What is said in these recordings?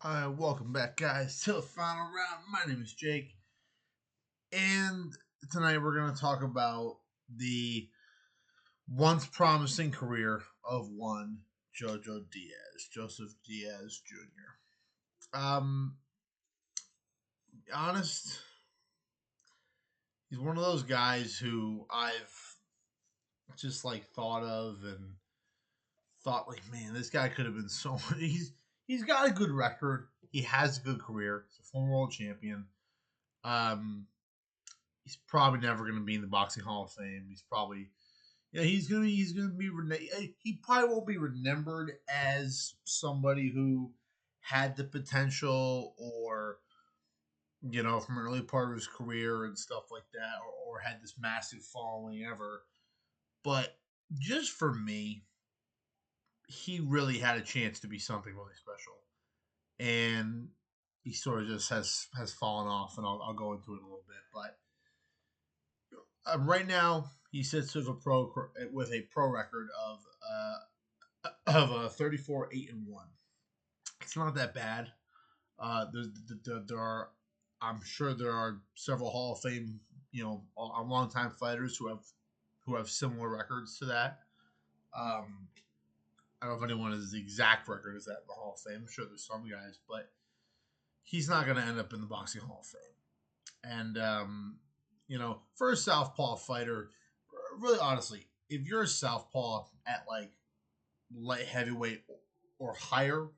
Welcome back, guys, to the final round. My name is Jake, and tonight we're going to talk about the once promising career of one JoJo Diaz, Joseph Diaz Jr. Honest, he's one of those guys who I've just thought of and thought man, this guy could have been so. He's got a good record. He has a good career. He's a former world champion. Um, he's probably never going to be in the Boxing Hall of Fame. He's probably he probably won't be remembered as somebody who had the potential or from an early part of his career and stuff like that, or had this massive following ever. But just for me, he really had a chance to be something really special, and he sort of just has fallen off, and I'll go into it a little bit. But right now, he sits with a pro record of 34-8-1. It's not that bad. There are, I'm sure there are several Hall of Fame, a longtime fighters who have similar records to that. I don't know if anyone has the exact record as that in the Hall of Fame. I'm sure there's some guys, but he's not going to end up in the Boxing Hall of Fame. And for a southpaw fighter, really honestly, if you're a southpaw at light heavyweight or higher,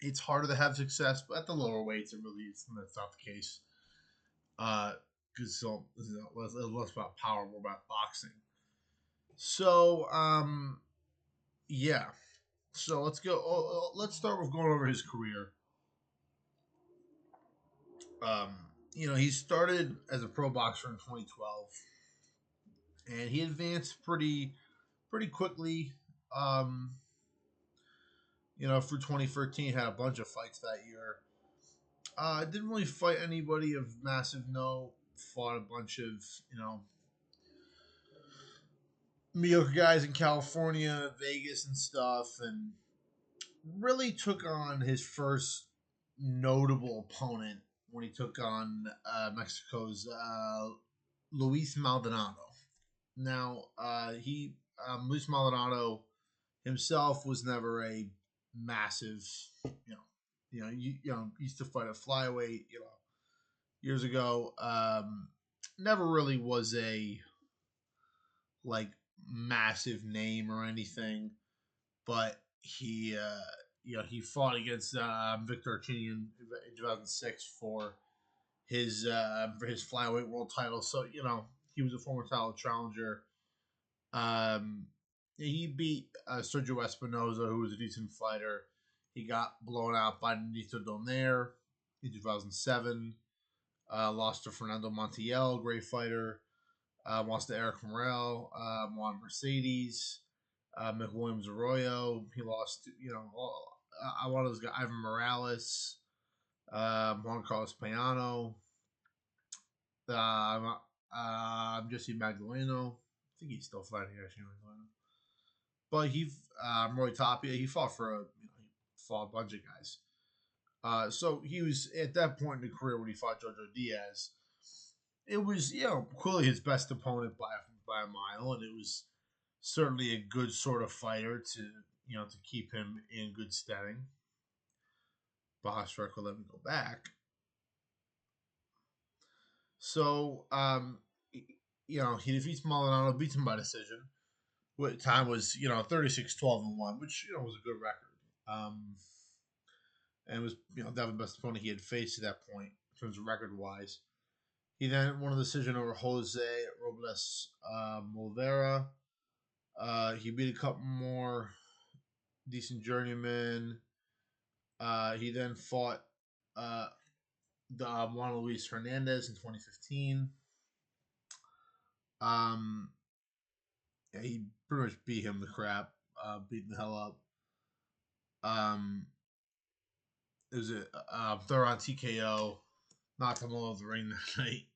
it's harder to have success. But at the lower weights, that's not the case. Because less about power, more about boxing. So yeah. So let's go. Let's start with going over his career. He started as a pro boxer in 2012, and he advanced pretty quickly. Through 2013, had a bunch of fights that year. Didn't really fight anybody of massive note. Fought a bunch of mediocre guys in California, Vegas, and stuff, and really took on his first notable opponent when he took on Mexico's Luis Maldonado. Now, Luis Maldonado himself was never a massive, used to fight at flyweight, years ago. Never really was a massive name or anything, but he fought against Victor Archini in 2006 for his flyweight world title. So he was a former title challenger. He beat Sergio Espinoza, who was a decent fighter. He got blown out by Nito Donaire in 2007. Lost to Fernando Montiel, great fighter. Lost to Eric Morel, Juan Mercedes, McWilliams Arroyo. He lost to, one of those guys, Ivan Morales, Juan Carlos Payano, Jesse Magdaleno. I think he's still fighting actually. But Roy Tapia. He fought he fought a bunch of guys. So he was at that point in the career when he fought JoJo Diaz. It was clearly his best opponent by a mile, and it was certainly a good sort of fighter to keep him in good steading. Boss record, let me go back. So he defeats Maldonado, beats him by decision. What time was 36-12-1, which was a good record. And it was that was the best opponent he had faced at that point in terms of record wise. He then won a decision over Jose Robles Molvera. He beat a couple more decent journeymen. He then fought Juan Luis Hernandez in 2015. He pretty much beat him the crap, beating the hell up. It was a third round TKO, knocked him all over the ring that night.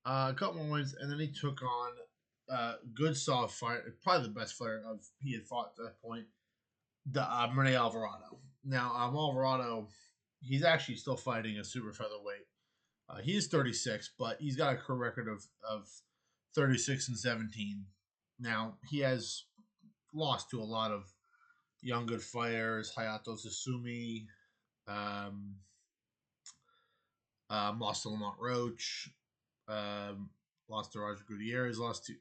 A couple more wins, and then he took on good solid fight, probably the best fighter he had fought at that point, the Rene Alvarado. Now, Alvarado, he's actually still fighting a super featherweight. He is 36, but he's got a career record of 36-17. Now, he has lost to a lot of young good fighters, Hayato Susumi, um, lost to Lamont Roach, um, lost to Roger Gutierrez, lost to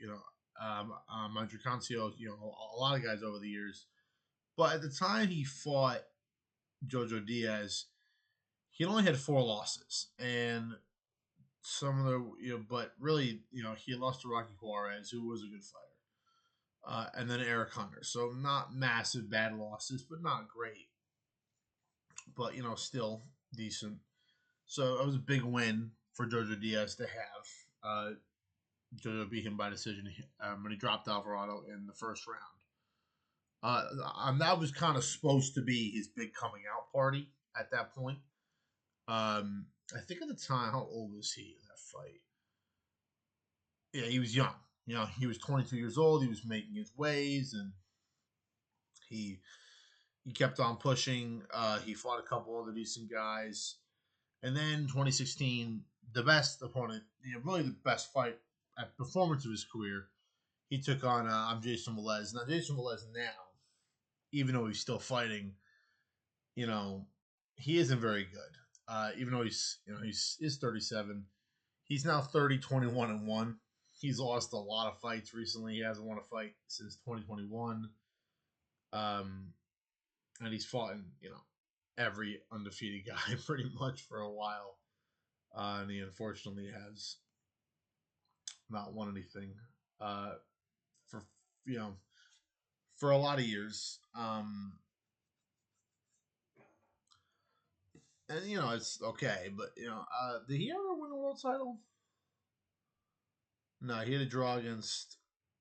Andre Cancio, a lot of guys over the years. But at the time he fought JoJo Diaz, he only had four losses, and some of the but really he lost to Rocky Juarez, who was a good fighter, and then Eric Hunter. So not massive bad losses, but not great, but still decent. So it was a big win for JoJo Diaz to have. JoJo beat him by decision when he dropped Alvarado in the first round. That was kind of supposed to be his big coming out party at that point. I think at the time, how old was he in that fight? Yeah, he was young. He was 22 years old. He was making his ways, and he he kept on pushing. He fought a couple other decent guys, and then 2016, the best opponent, really the best fight at performance of his career. He took on I'm Jason Velez. Now Jason Velez now, even though he's still fighting, you know, he isn't very good. Even though he's 37, he's now 30-21-1. He's lost a lot of fights recently. He hasn't won a fight since 2021. Um, and he's fought in, every undefeated guy pretty much for a while. And he unfortunately has not won anything for you know for a lot of years. And it's okay, but did he ever win a world title? No, he had a draw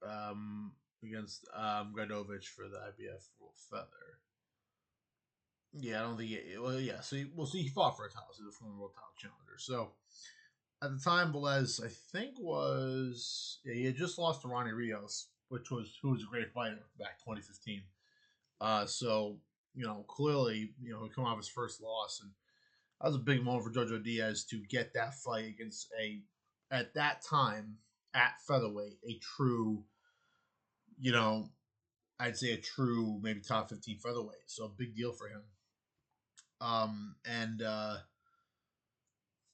um Gradovich for the IBF World Feather. Yeah, I don't think. Well, yeah. So he fought for a title. So he's a former world title challenger. So at the time, Velez, I think he had just lost to Ronnie Rios, who was a great fighter back 2015. So clearly, he come off his first loss, and that was a big moment for JoJo Diaz to get that fight against at that time, at featherweight, a true, you know, I'd say a true maybe top 15 featherweight. So a big deal for him. And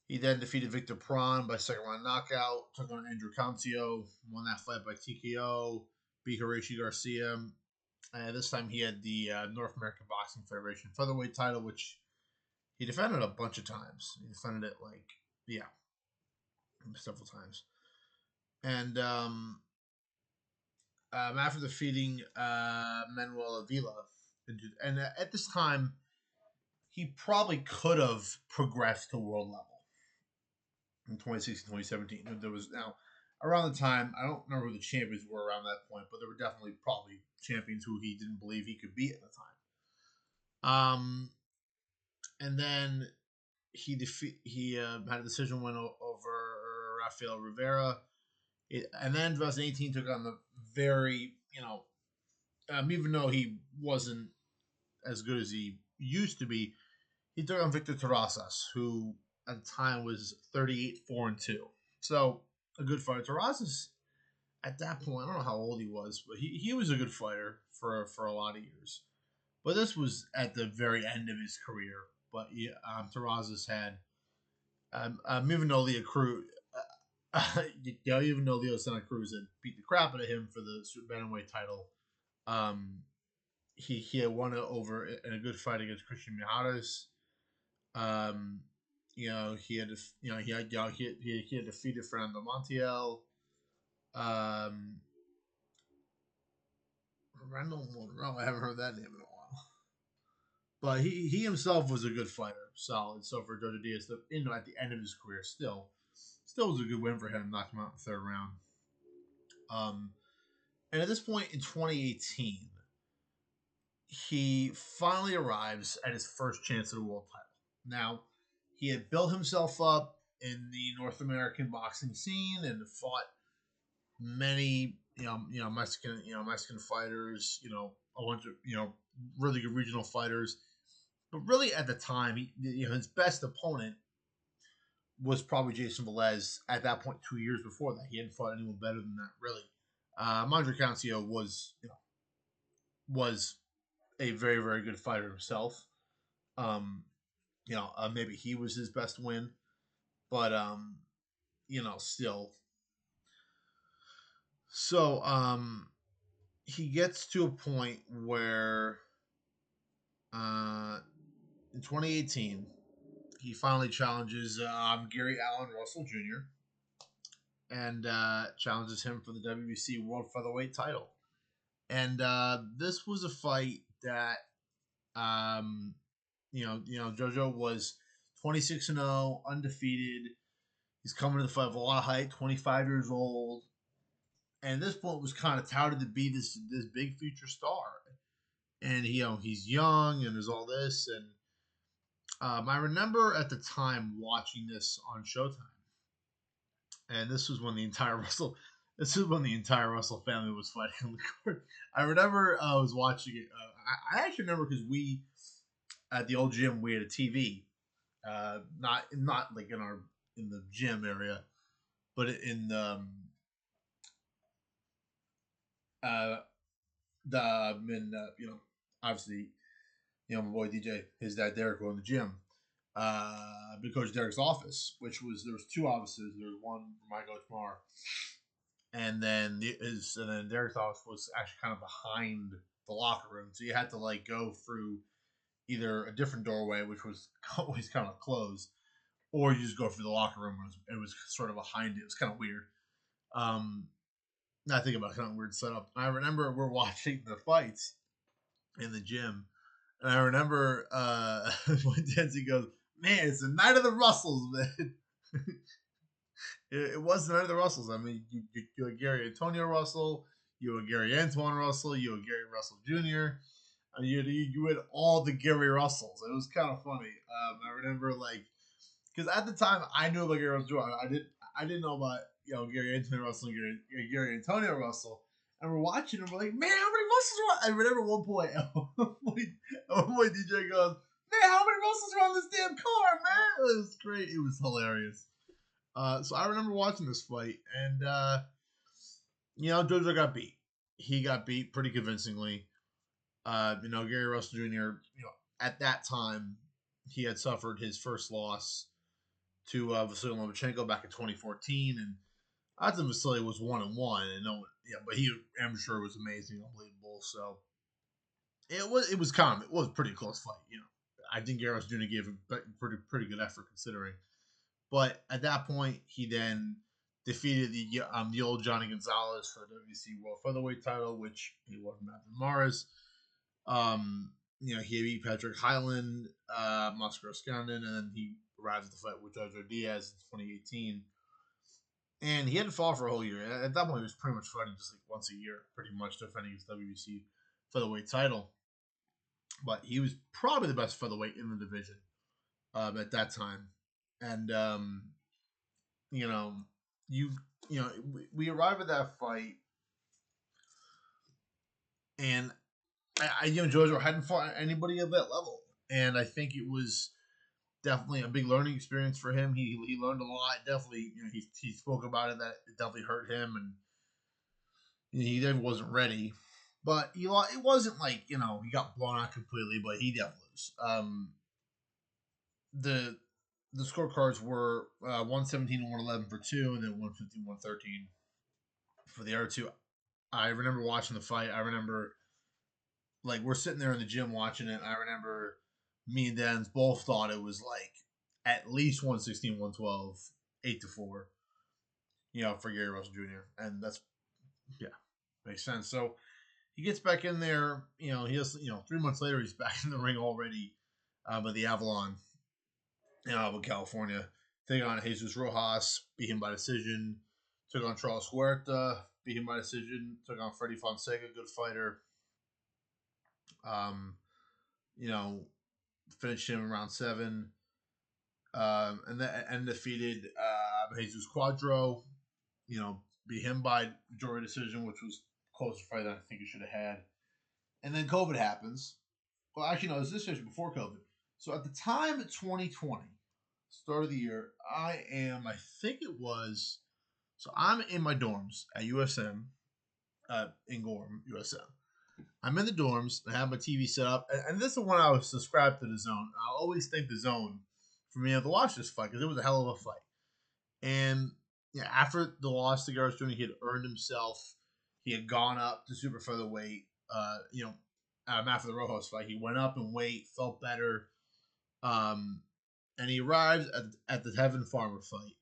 He then defeated Victor Prawn by second round knockout, took on Andrew Cancio, won that fight by TKO, beat Hiroshi Garcia. This time he had the North American Boxing Federation featherweight title, which he defended a bunch of times. He defended it yeah, several times. And after defeating Manuel Avila, and at this time, he probably could have progressed to world level in 2016, 2017. There was now around the time, I don't remember who the champions were around that point, but there were definitely probably champions who he didn't believe he could beat at the time. And then he had a decision win over Rafael Rivera. And then 2018 took on the very, even though he wasn't as good as he used to be, he took on Victor Terrazas, who at the time was 38-4-2. So a good fighter. Terrazas at that point, I don't know how old he was, but he was a good fighter for a lot of years. But this was at the very end of his career. But yeah, Terrazas had even though Leo Cruz, even though Leo Santa Cruz had beat the crap out of him for the super bantamweight title, um, he had won it over in a good fight against Christian Mijares. Um, he had he had defeated Fernando Montiel. Um, Randall Monroe, I haven't heard that name in a while. But he himself was a good fighter, solid. So for JoJo Diaz, at the end of his career, still was a good win for him. Knocked him out in the third round. Um, and at this point in 2018, he finally arrives at his first chance at a world title. Now, he had built himself up in the North American boxing scene and fought many, Mexican fighters, a bunch of, really good regional fighters. But really, at the time, his best opponent was probably Jason Velez at that point 2 years before that. He hadn't fought anyone better than that, really. Andre Cancio was a very, very good fighter himself. Um, maybe he was his best win, but still. So he gets to a point where in 2018 he finally challenges Gary Allen Russell Jr. and challenges him for the WBC World Featherweight title. And this was a fight that JoJo was 26-0, undefeated. He's coming to the fight with a lot of height, 25 years old, and at this point was kind of touted to be this big future star. And he's young, and there's all this, and I remember at the time watching this on Showtime, and this was when the entire Russell. This is when the entire Russell family was fighting on the court. I remember I was watching it. I actually remember because we at the old gym we had a TV, not like in the gym area, but in uh obviously my boy DJ, his dad Derek were in the gym. Been Coach Derek's office, which was there was two offices. There was one for my coach Mar, and then Derek's office was actually kind of behind the locker room, so you had to like go through either a different doorway, which was always kind of closed, or you just go through the locker room. It was sort of behind it. It was kind of weird. Um, I think about kind of weird setup. I remember we're watching the fights in the gym, and I remember when Denzi goes, "Man, it's the night of the Russells, man." It was the night of the Russells. I mean, you had Gary Antonio Russell, you had Gary Antoine Russell, you had Gary Russell Jr. You had all the Gary Russells. It was kind of funny. I remember like because at the time I knew about Gary Russell Jr. I didn't know about Gary Antonio Russell and Gary Antonio Russell. And we're watching and we're like, man, how many Russells are on? I remember at one point, DJ goes, man, how many Russells are on this damn car, man? It was great. It was hilarious. So I remember watching this fight, and Jojo got beat. He got beat pretty convincingly. Gary Russell Jr. At that time, he had suffered his first loss to Vasily Lomachenko back in 2014, and Adson Vasily was 1-1, and but I'm sure was amazing, unbelievable. So it was it was a pretty close fight. I think Gary Russell Jr. gave a pretty good effort considering. But at that point, he then defeated the old Johnny Gonzalez for the WBC World Featherweight title, which he won from Matthew Morris. He beat Patrick Hyland, Moscow Skandin, and then he arrived at the fight with JoJo Diaz in 2018. And he hadn't fought for a whole year. At that point, he was pretty much fighting just like once a year, pretty much defending his WBC featherweight title. But he was probably the best featherweight in the division at that time. And we arrive at that fight, and Jojo hadn't fought anybody of that level, and I think it was definitely a big learning experience for him. He learned a lot. Definitely, he spoke about it that it definitely hurt him, and he definitely wasn't ready. But it wasn't like he got blown out completely, but he definitely was. The scorecards were 117 and 111 for two, and then 115, 113 for the other two. I remember watching the fight. I remember like we're sitting there in the gym watching it. I remember me and Dens both thought it was like at least 116, 112, 8-4, for Gary Russell Jr. And that's, yeah, makes sense. So he gets back in there. He has, 3 months later, he's back in the ring already at the Avalon in Alva, California. Taking on Jesus Rojas, beat him by decision. Took on Charles Huerta, beat him by decision. Took on Freddie Fonseca, good fighter. Um, you know, Finished him in round 7. And defeated Jesus Quadro. Beat him by majority decision, which was closer fight than I think he should have had. And then COVID happens. Well, actually, no, this is before COVID. So at the time, 2020, start of the year, I think it was, so I'm in my dorms at USM, in Gorham, USM. I'm in the dorms. I have my TV set up, and this is when I was subscribed to the Zone. I always thank the Zone for being able to watch this fight because it was a hell of a fight. And yeah, after the loss to Gareth Jr., he had earned himself. He had gone up to super featherweight. After the Rojos fight, he went up in weight, felt better, um, and he arrived at the Tevin Farmer fight,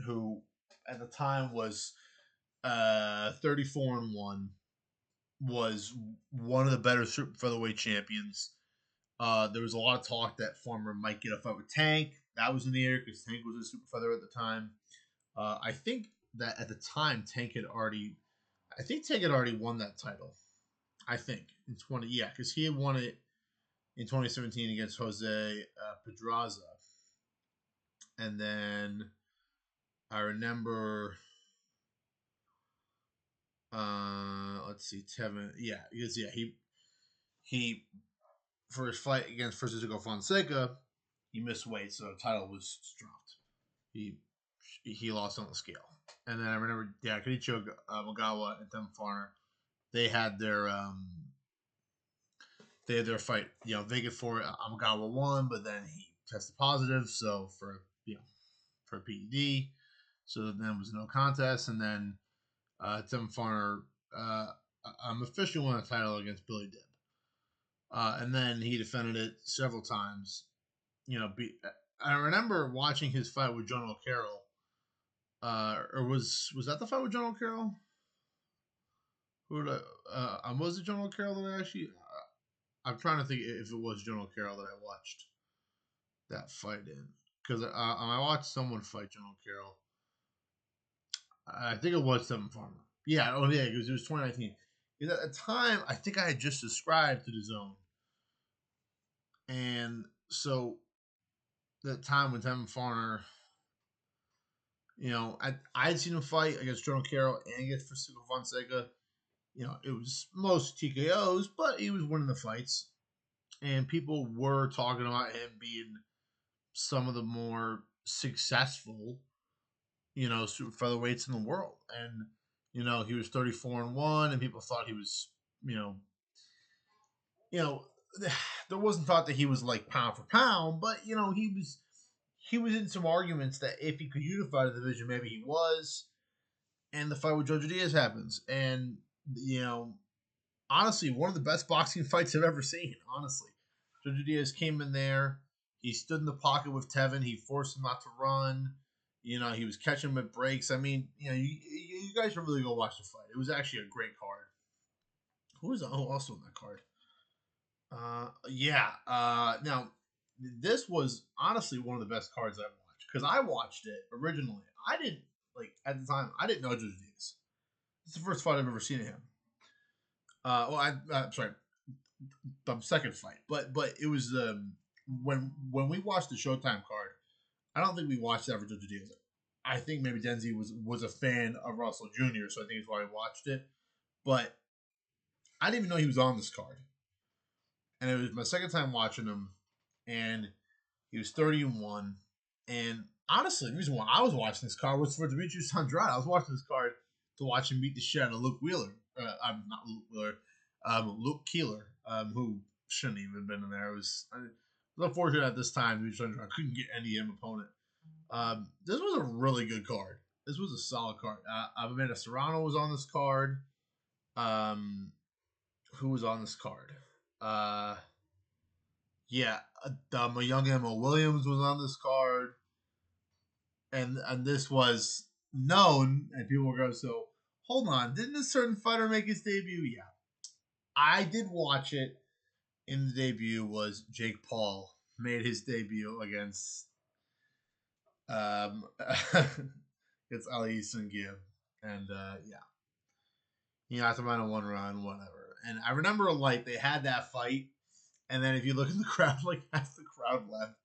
who at the time was 34-1, was one of the better super featherweight champions. There was a lot of talk that Farmer might get a fight with Tank. That was in the air because Tank was a super featherweight at the time. I think that at the time Tank had already won that title. I think in 20, yeah, because he had won it in 2017 against Jose Pedraza, and then I remember, let's see, Tevin, yeah, because yeah, he for his fight against Francisco Fonseca, he missed weight, so the title was dropped. He he lost on the scale. And then I remember, yeah, Kenichiro Magawa and Tevin Farmer, they had their fight. You know, they get for it. Amagawa won, but then he tested positive, so for PED, so then it was no contest. And then Tevin Farmer officially won the title against Billy Dib, and then he defended it several times. You know, I remember watching his fight with John O'Carroll. Or was that the fight with John O'Carroll? Who did was it John O'Carroll that I actually? I'm trying to think if it was John O'Carroll that I watched that fight in, because I watched someone fight John O'Carroll. I think it was Tevin Farmer. Yeah, oh yeah, because it was 2019. Because at the time, I think I had just subscribed to the Zone, and so that time when Tevin Farmer, I had seen him fight against John O'Carroll and against Francisco Fonseca. You know, it was most TKOs, but he was winning the fights, and people were talking about him being some of the more successful, super featherweights in the world. And, he was 34-1, and people thought he was, you know, you know, there wasn't thought that he was like pound for pound, but he was in some arguments that if he could unify the division, maybe he was. And the fight with JoJo Diaz happens, and you know, honestly, one of the best boxing fights I've ever seen. Honestly, JoJo Diaz came in there. He stood in the pocket with Tevin. He forced him not to run. He was catching him at breaks. I mean, you guys should really go watch the fight. It was actually a great card. Who was also on that card? Yeah. Now, this was honestly one of the best cards I've watched because I watched it originally. I didn't at the time. I didn't know JoJo Diaz. It's the first fight I've ever seen of him. I'm sorry, the second fight, but it was when we watched the Showtime card. I don't think we watched that for JoJo Diaz. I think maybe Denzi was a fan of Russell Jr., so I think that's why I watched it. But I didn't even know he was on this card, and it was my second time watching him, and he was 30-1. And honestly, the reason why I was watching this card was for Demetrius Andrade. I was watching this card to watch him beat the shit out of Luke Wheeler. I'm not Luke Wheeler, Luke Keeler, who shouldn't even been in there. It was unfortunate at this time. Demetrius Andrade couldn't get any opponent. This was a really good card. This was a solid card. Amanda Serrano was on this card. Who was on this card? Yeah, my young Emma Williams was on this card, and this was known, and people were going, so hold on, didn't a certain fighter make his debut? Yeah, I did watch it. In the debut was Jake Paul made his debut against it's Ali Sungib, and yeah, he got to run a one run, whatever. And I remember they had that fight, and then if you look at the crowd, half the crowd left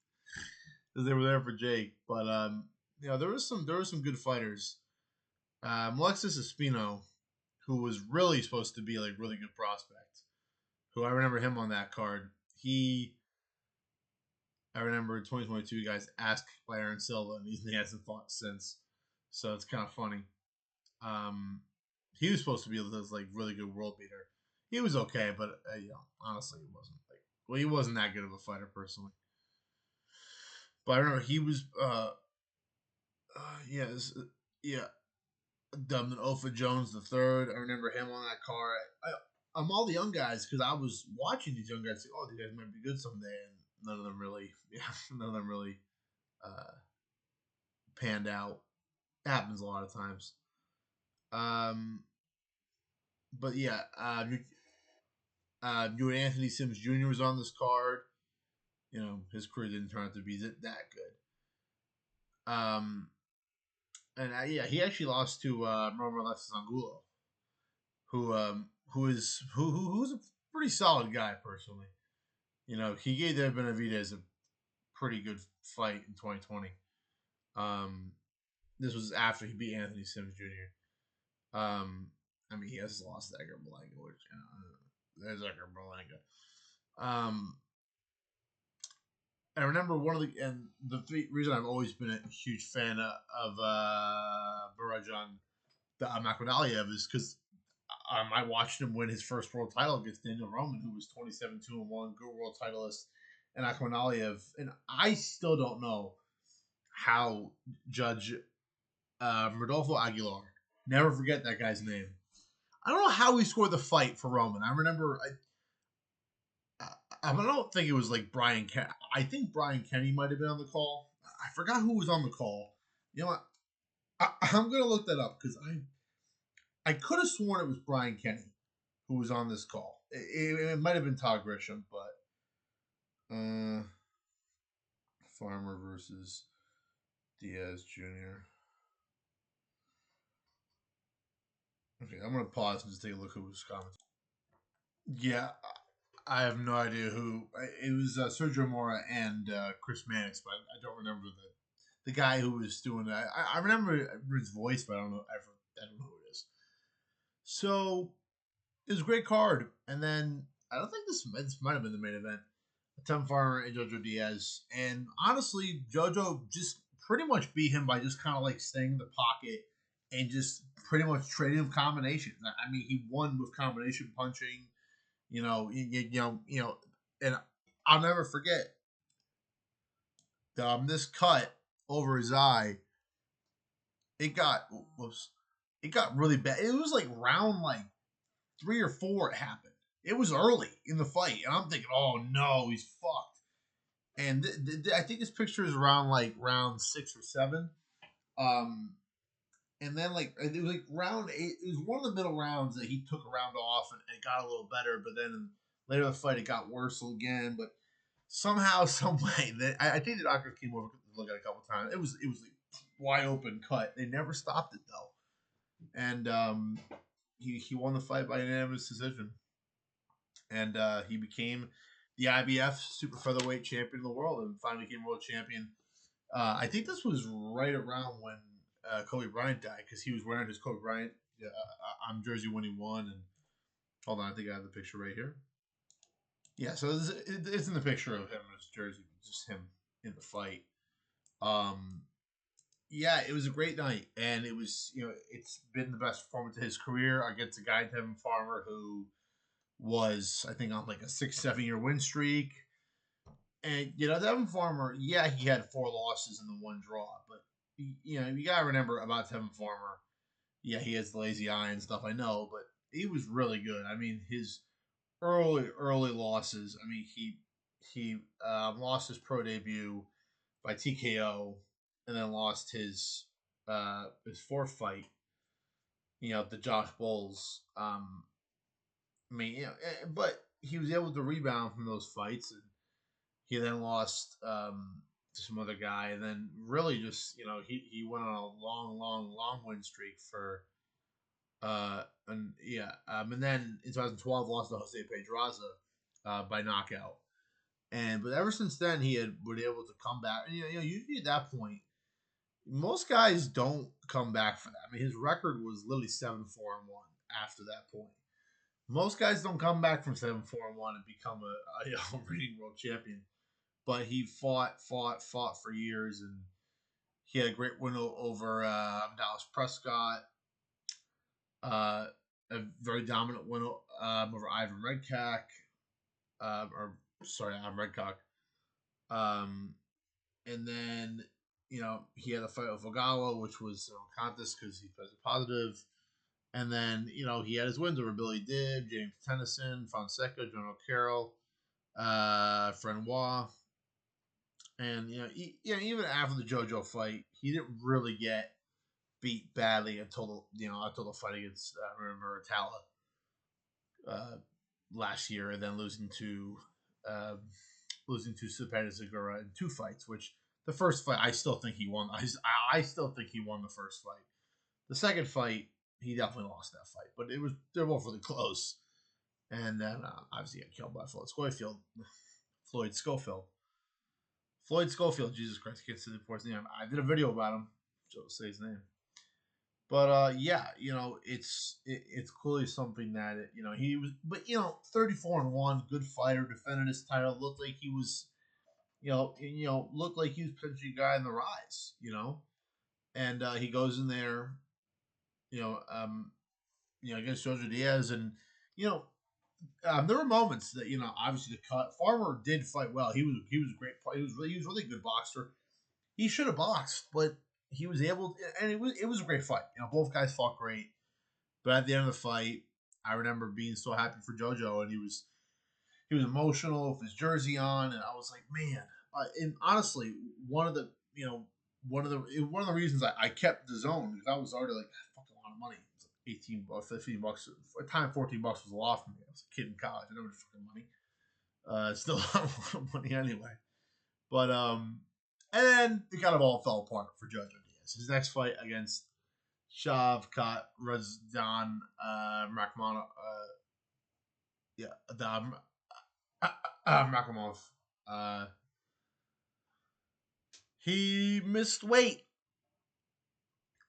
because they were there for Jake. But there was some good fighters. Alexis Espino, who was really supposed to be really good prospect, who I remember him on that card. He I remember in 2022, guys asked by Aaron Silva, and he hasn't fought since. So it's kind of funny. Um, he was supposed to be this like really good world beater. He was okay, but honestly, he wasn't like he wasn't that good of a fighter personally. But I remember he was yeah, yeah, dubbed an Ofa Jones the third. I remember him on that card. I'm all the young guys because I was watching these young guys say, "Oh, these guys might be good someday," and none of them really, yeah, none of them really uh, panned out. It happens a lot of times. Um, but yeah, you and Anthony Sims Jr. was on this card. His career didn't turn out to be that good. And yeah, he actually lost to Roman Alexis Angulo, who's a pretty solid guy personally. He gave David Benavidez a pretty good fight in 2020. Um, this was after he beat Anthony Sims Jr. I mean, he has lost Edgar Berlanga, which there's Edgar Berlanga. I remember the reason I've always been a huge fan of Barajan Makwadaliev is because I watched him win his first world title against Daniel Roman, who was 27-2-1, good world titleist, and Akhmadaliev. And I still don't know how Judge Rodolfo Aguilar, never forget that guy's name. I don't know how he scored the fight for Roman. I remember, I don't think it was like Brian. I think Brian Kenny might have been on the call. I forgot who was on the call. You know what? I'm gonna look that up because I could have sworn it was Brian Kenny who was on this call. It might have been Todd Grisham, but Farmer versus Diaz Jr. Okay, I'm gonna pause and just take a look who was commenting. Yeah, I have no idea who. It was Sergio Mora and Chris Mannix, but I don't remember the guy who was doing that. I remember his voice, but I don't know. I don't know who it is. So it was a great card, and then I don't think this might have been the main event. Tevin Farmer and JoJo Diaz, and honestly, JoJo just pretty much beat him by just kind of like staying in the pocket and just pretty much trading him combinations. I mean, he won with combination punching. And I'll never forget this cut over his eye. It got whoops, it got really bad. It was like round like 3 or 4. It happened. It was early in the fight, and I'm thinking, oh no, he's fucked. And I think this picture is around like round 6 or 7. Um, and then like it was like round 8. It was one of the middle rounds that he took a round off and it got a little better. But then later in the fight, it got worse again. But somehow, some way, that I think the doctors came over to look at it a couple times. It was like wide open cut. They never stopped it though, and he won the fight by unanimous decision, and he became the IBF super featherweight champion of the world, and finally became world champion. I think this was right around when Kobe Bryant died because he was wearing his Kobe Bryant jersey when he won. And hold on, I think I have the picture right here. Yeah, so it's in the picture of him in his jersey, just him in the fight. Um, yeah, it was a great night, and it was it's been the best performance of his career against a guy Tevin Farmer who was I think on like a 6-7 year win streak. And Tevin Farmer, yeah, he had 4 losses and the 1 draw, but you gotta remember about Tevin Farmer. Yeah, he has the lazy eye and stuff. I know, but he was really good. I mean, his early losses. I mean, he lost his pro debut by TKO, and then lost his 4th fight. The Josh Bowles. I mean, but he was able to rebound from those fights, and he then lost to some other guy, and then really just he went on a long win streak for and then in 2012 lost to Jose Pedraza by knockout. But ever since then he had been able to come back. And usually at that point, most guys don't come back for that. I mean, his record was literally 7-4-1 after that point. Most guys don't come back from 7-4-1 and become a reigning world champion. but he fought for years, and he had a great win over Dallas Prescott. Uh, a very dominant win over Ivan Redcock, or sorry, I'm Redcock. Um, and then he had a fight with Ogawa, which was a contest because he tested positive. And then he had his wins over Billy Dibb, James Tennyson, Fonseca, John O'Carroll, Frenois, and even after the JoJo fight, he didn't really get beat badly until the fight against remember Tala uh, last year, and then uh, losing to Cepeda Segura in two fights. Which the first fight, I still think he won. I still think he won the first fight. The second fight, he definitely lost that fight, but they're both really close. And then obviously he got killed by Floyd Schofield. Floyd Schofield. Floyd Schofield. Jesus Christ, I can't say the poor's name. I did a video about him. So I'll say his name. But yeah, it's clearly something that he was, but 34-1, good fighter, defended his title, looked like he was, looked like he was potentially a guy in the rise, and he goes in there, you know, um, against JoJo Diaz, and you know, there were moments that obviously the cut Farmer did fight well. He was a great, he was really a good boxer. He should have boxed, but he was able, and it was a great fight. Both guys fought great. But at the end of the fight, I remember being so happy for JoJo, and he was emotional with his jersey on, and I was like, man. And honestly, one of the one of the reasons I kept the zone because I was already like, fuck a lot of money. It was like $18, $15. At the time, $14 was a lot for me. I was a kid in college. I never had fucking money. Still a lot of money anyway. But and then it kind of all fell apart for JoJo Diaz. His next fight against Shavkat Razdan Rakhmonov. Yeah, the Rakhmonov. Uh, he missed weight,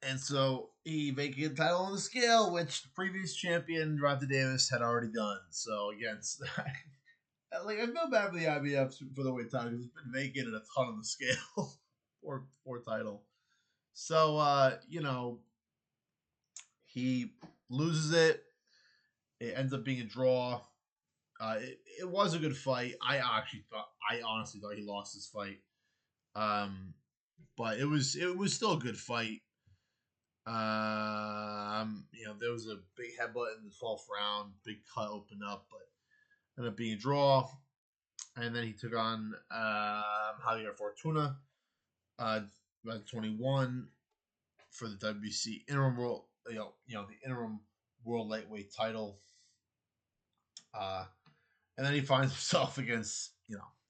and so he vacated the title on the scale, which the previous champion Ronda Davis had already done. So against like I feel bad for the IBF for the weight title because it's been vacated a ton on the scale for title. So he loses it. It ends up being a draw. It was a good fight. I honestly thought he lost this fight. Um, but it was still a good fight. There was a big headbutt in the 12th round, big cut opened up, but ended up being a draw. And then he took on Javier Fortuna, uh, 21 for the WBC interim world, the interim world lightweight title. Uh, and then he finds himself against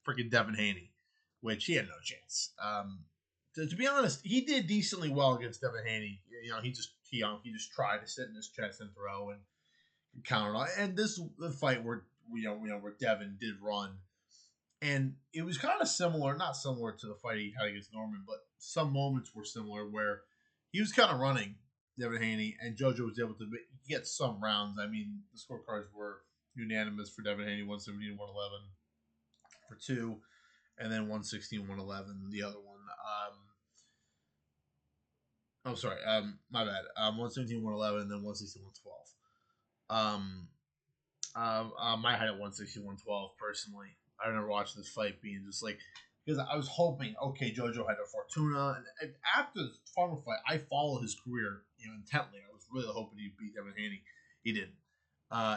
freaking Devin Haney, which he had no chance. To be honest, he did decently well against Devin Haney. He just tried to sit in his chest and throw and counter on. And this the fight where Devin did run, and it was kind of similar, not similar to the fight he had against Norman, but some moments were similar where he was kind of running Devin Haney, and JoJo was able to get some rounds. I mean, the scorecards were unanimous for Devin Haney, 117 111 for two, and then 116 111 the other one. Oh, sorry. My bad. 117 111 and then 116 112. My height at 160 112 personally. I remember watching this fight being just like because I was hoping, okay, JoJo had a Fortuna, and after the Farmer fight, I followed his career, intently. I was really hoping he'd beat Devin Haney. He didn't.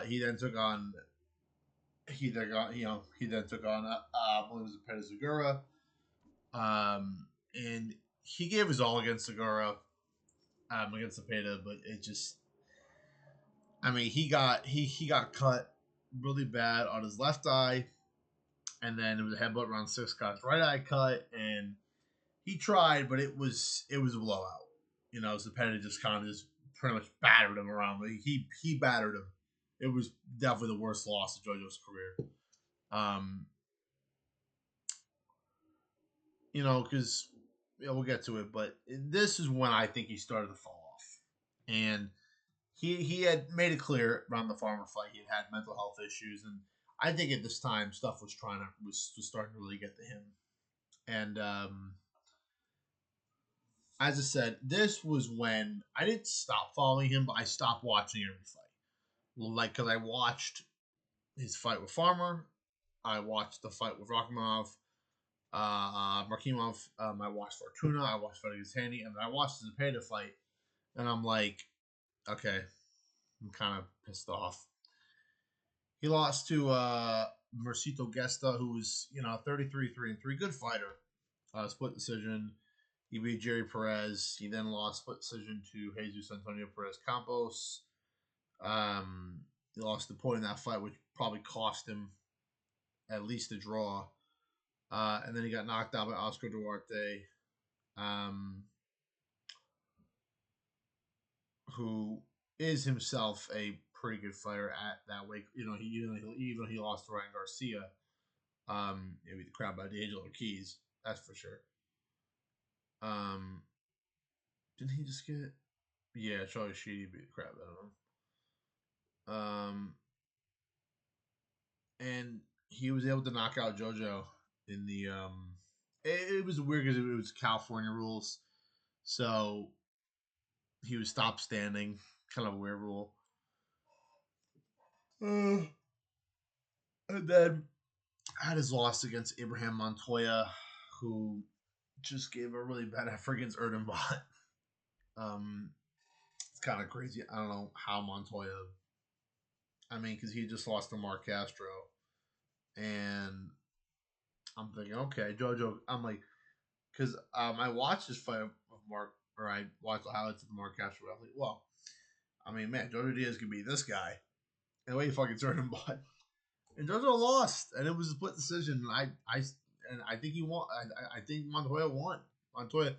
He then took on. He then took on. Williams and Pettis Segura. And he gave his all against Segura, against Cepeda, but it just. I mean, he got cut really bad on his left eye, and then it was a headbutt around six. Got his right eye cut, and he tried, but it was a blowout. Cepeda just kind of just pretty much battered him around. He battered him. It was definitely the worst loss of JoJo's career. Um, because we'll get to it, but this is when I think he started to fall off, and he had made it clear around the Farmer fight he had mental health issues, and I think at this time stuff was starting to really get to him. And as I said, this was when I didn't stop following him, but I stopped watching every fight. Like, because I watched his fight with Farmer, I watched the fight with Markimov. I watched Fortuna. I watched fight against Haney, and I watched the Zepeda fight, and I'm like, okay, I'm kind of pissed off. He lost to Mercito Gesta, who was 33-3-3, good fighter. Split decision. He beat Jerry Perez. He then lost split decision to Jesus Antonio Perez Campos. He lost the point in that fight, which probably cost him at least a draw. And then he got knocked out by Oscar Duarte, um, who is himself a pretty good fighter at that weight. Even though he lost to Ryan Garcia, maybe the crowd by D'Angelo Keys, that's for sure. Um, didn't he just get? Yeah, Charlie Sheedy beat the crap out of him. And he was able to knock out JoJo in the. It was weird because it was California rules, so he was stop standing, kind of a weird rule. And then had his loss against Abraham Montoya, who just gave a really bad effort against Erdenbot. It's kind of crazy. I don't know how Montoya. I mean, because he just lost to Mark Castro, and I'm thinking, okay, JoJo. I'm like, because I watched this fight of Mark, or I watched the highlights of Mark Castro. I'm like, well, I mean, man, JoJo Diaz could be this guy, and the way he fucking turned him, but and JoJo lost, and it was a split decision. And I think he won. I think Montoya won. Montoya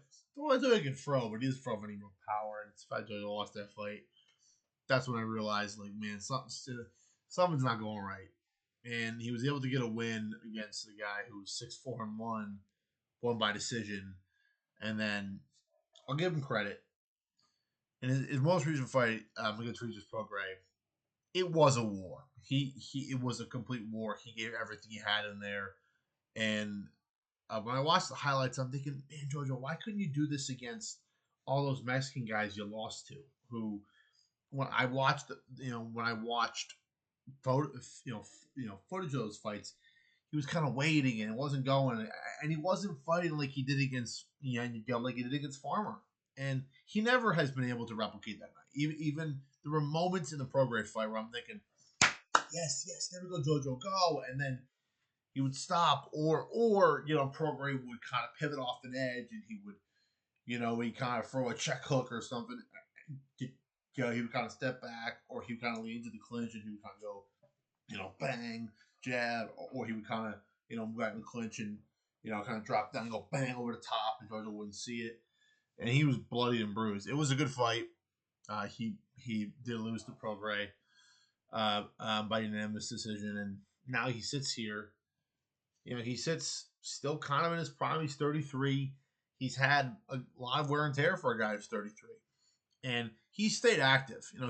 can throw, but he doesn't throw any real power. And it's fact JoJo lost that fight. That's when I realized, like, man, something's not going right. And he was able to get a win against the guy who was 6-4-1, won by decision. And then I'll give him credit. In his most recent fight against Regis Prograis, it was a war. It was a complete war. He gave everything he had in there. And when I watched the highlights, I'm thinking, man, JoJo, why couldn't you do this against all those Mexican guys you lost to? Who, when I watched photo, footage of those fights, he was kind of waiting and it wasn't going, and he wasn't fighting like he did against like he did against Farmer, and he never has been able to replicate that night. Even there were moments in the Prograis fight where I'm thinking, yes, there we go, JoJo, go, and then he would stop, or Prograis would kind of pivot off an edge, and he would, he kind of throw a check hook or something. He would kind of step back, or he would kind of lean into the clinch, and he would kind of go, bang, jab, or he would kind of, move back in the clinch and, kind of drop down and go bang over the top, and JoJo wouldn't see it. And he was bloody and bruised. It was a good fight. He did lose to Prograis by unanimous decision, and now he sits here. He sits still kind of in his prime. He's 33. He's had a lot of wear and tear for a guy who's 33, and he stayed active. I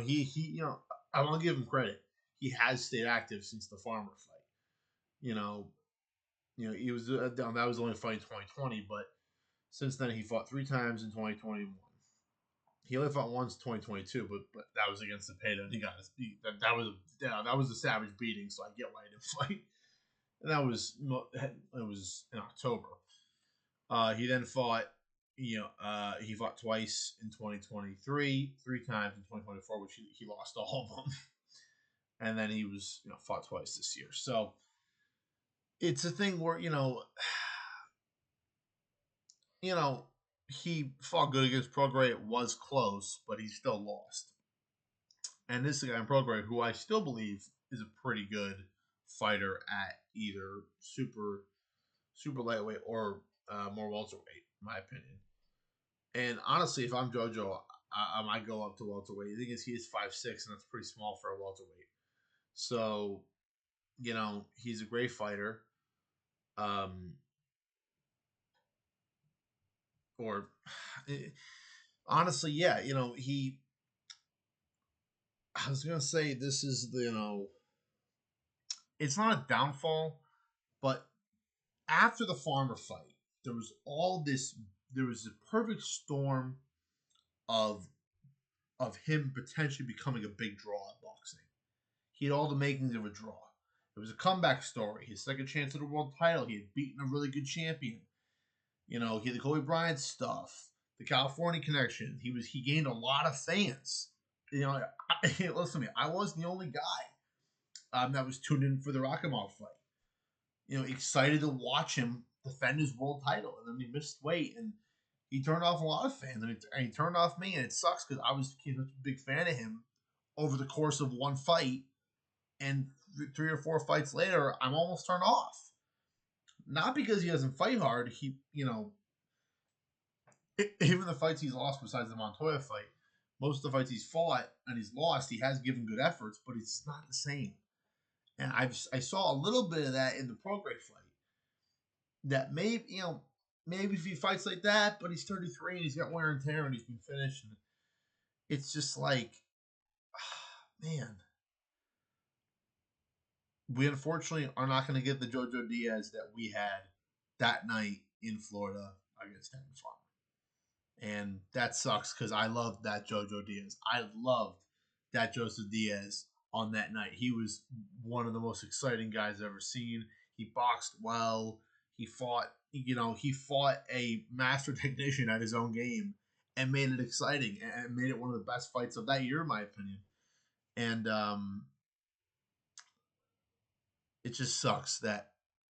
want to give him credit. He has stayed active since the Farmer fight. He was that was the only fight in 2020, but since then he fought 3 times in 2021. He only fought once in 2022, but that was against Zepeda, and he got his beat. That was a savage beating, so I get why he didn't fight. And it was in October. He then fought. He fought twice in 2023, 3 times in 2024, which he lost all of them. And then he was fought twice this year. So it's a thing where he fought good against Prograis. It was close, but he still lost. And this is a guy in Prograis who I still believe is a pretty good fighter at either super lightweight or more welterweight, in my opinion. And honestly, if I'm JoJo, I might go up to welterweight. The thing is, he is 5'6", and that's pretty small for a welterweight. So, he's a great fighter. Or honestly, yeah, he. I was gonna say this is the it's not a downfall, but after the Farmer fight, there was all this. There was a perfect storm of him potentially becoming a big draw at boxing. He had all the makings of a draw. It was a comeback story. His second chance at the world title. He had beaten a really good champion. You know, he had the Kobe Bryant stuff, the California connection. He gained a lot of fans. You know, listen to me. I wasn't the only guy that was tuned in for the Rakhimov fight. You know, excited to watch him defend his world title, and then he missed weight, and he turned off a lot of fans, and he turned off me, and it sucks because I was such a big fan of him over the course of one fight, and 3 or 4 fights later, I'm almost turned off. Not because he doesn't fight hard. Even the fights he's lost, besides the Montoya fight, most of the fights he's fought and he's lost, he has given good efforts, but it's not the same. And I saw a little bit of that in the Prograis fight. That maybe if he fights like that, but he's 33 and he's got wear and tear and he's been finished, and it's just like, man, we unfortunately are not going to get the JoJo Diaz that we had that night in Florida against Tevin Farmer. And that sucks because I loved that JoJo Diaz. I loved that Joseph Diaz on that night. He was one of the most exciting guys I've ever seen. He boxed well. He fought a master technician at his own game and made it exciting and made it one of the best fights of that year, in my opinion. And it just sucks that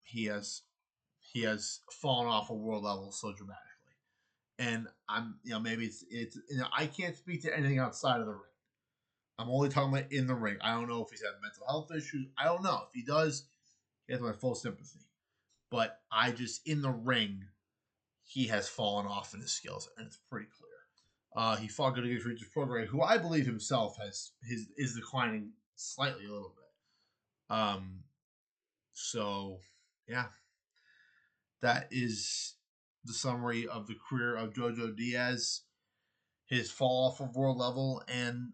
he has fallen off a world level so dramatically. And maybe it's I can't speak to anything outside of the ring. I'm only talking about in the ring. I don't know if he's had mental health issues. I don't know. If he does, he has my full sympathy. But I just, in the ring, he has fallen off in his skills, and it's pretty clear. He fought good against Regis Prograis, who I believe himself is declining slightly a little bit. So yeah, that is the summary of the career of JoJo Diaz, his fall off of world level, and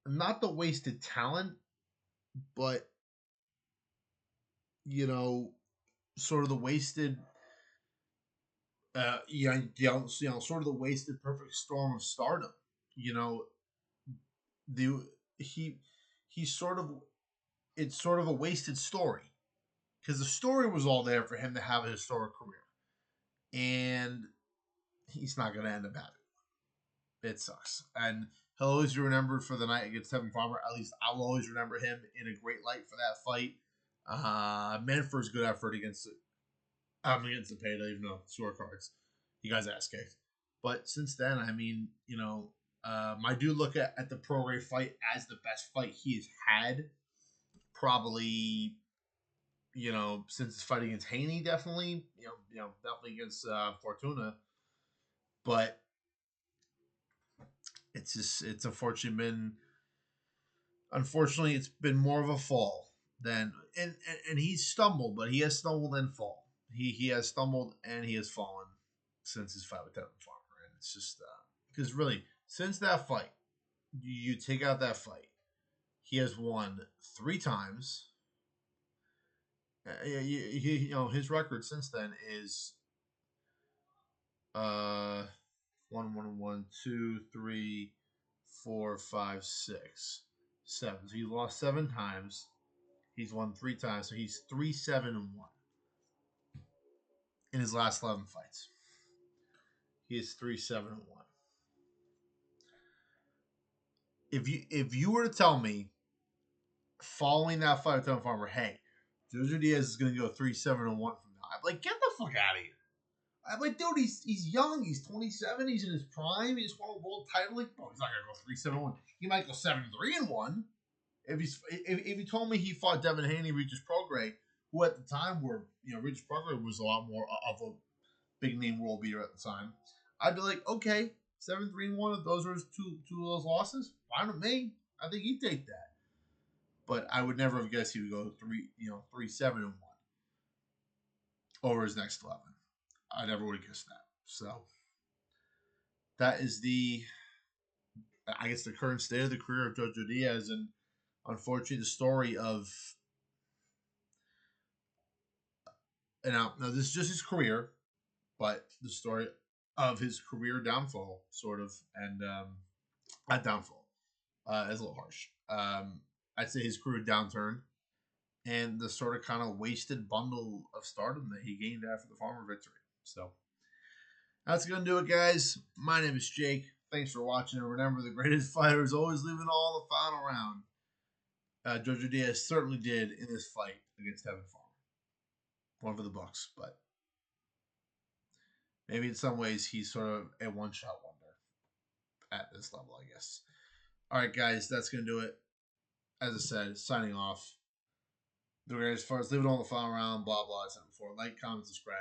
not the wasted talent, but you know, sort of the wasted, sort of the wasted perfect storm of stardom. You know, the he he's sort of it's sort of a wasted story because the story was all there for him to have a historic career, and he's not going to end up having it. It sucks, and he'll always be remembered for the night against Tevin Farmer. At least I'll always remember him in a great light for that fight. Meant for his good effort against the payday, even though scorecards, you guys ass kicked. But since then, I mean, I do look at the Pro Ray fight as the best fight he has had, probably, since his fight against Haney, definitely, definitely against Fortuna. But it's unfortunately, it's been more of a fall than, and he's stumbled, but he has stumbled and fall. He has stumbled and he has fallen since his fight with Tevin Farmer, and it's just because really since that fight, you take out that fight, he has won 3 times. His record since then is uh 1, 1, 1, 2, 3, 4, 5, 6, 7. So he lost 7 times. He's won 3 times, so he's 3-7-1 in his last 11 fights. He is 3-7-1. If you were to tell me following that fight with Tevin Farmer, hey, JoJo Diaz is going to go 3-7-1 from now, I'm like, get the fuck out of here. I'm like, dude, he's young. He's 27. He's in his prime. He just won a world title. Like, bro, he's not gonna go 3-7-1. He might go 7-3-1. If he told me he fought Devin Haney, Regis Prograis, who at the time Regis Prograis was a lot more of a big name world beater at the time, I'd be like, okay, 7-3-1. If those are his two of those losses, fine with me. I think he'd take that. But I would never have guessed he would go 3-7-1 over his next 11. I never would have guessed that. So that is the current state of the career of JoJo Diaz, and unfortunately, the story of Now this is just his career, but the story of his career downfall, sort of, and not downfall, is a little harsh. I'd say his career downturn and the sort of kind of wasted bundle of stardom that he gained after the Farmer victory. So that's going to do it, guys. My name is Jake. Thanks for watching. And remember, the greatest fighter is always leaving all the final round. JoJo Diaz certainly did in this fight against Tevin Farmer. One for the Bucks, but maybe in some ways he's sort of a one-shot wonder at this level, I guess. All right, guys, that's going to do it. As I said, signing off. The greatest fighters leaving all the final round, blah, blah. I said before. Like, comment, subscribe.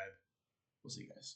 We'll see you guys.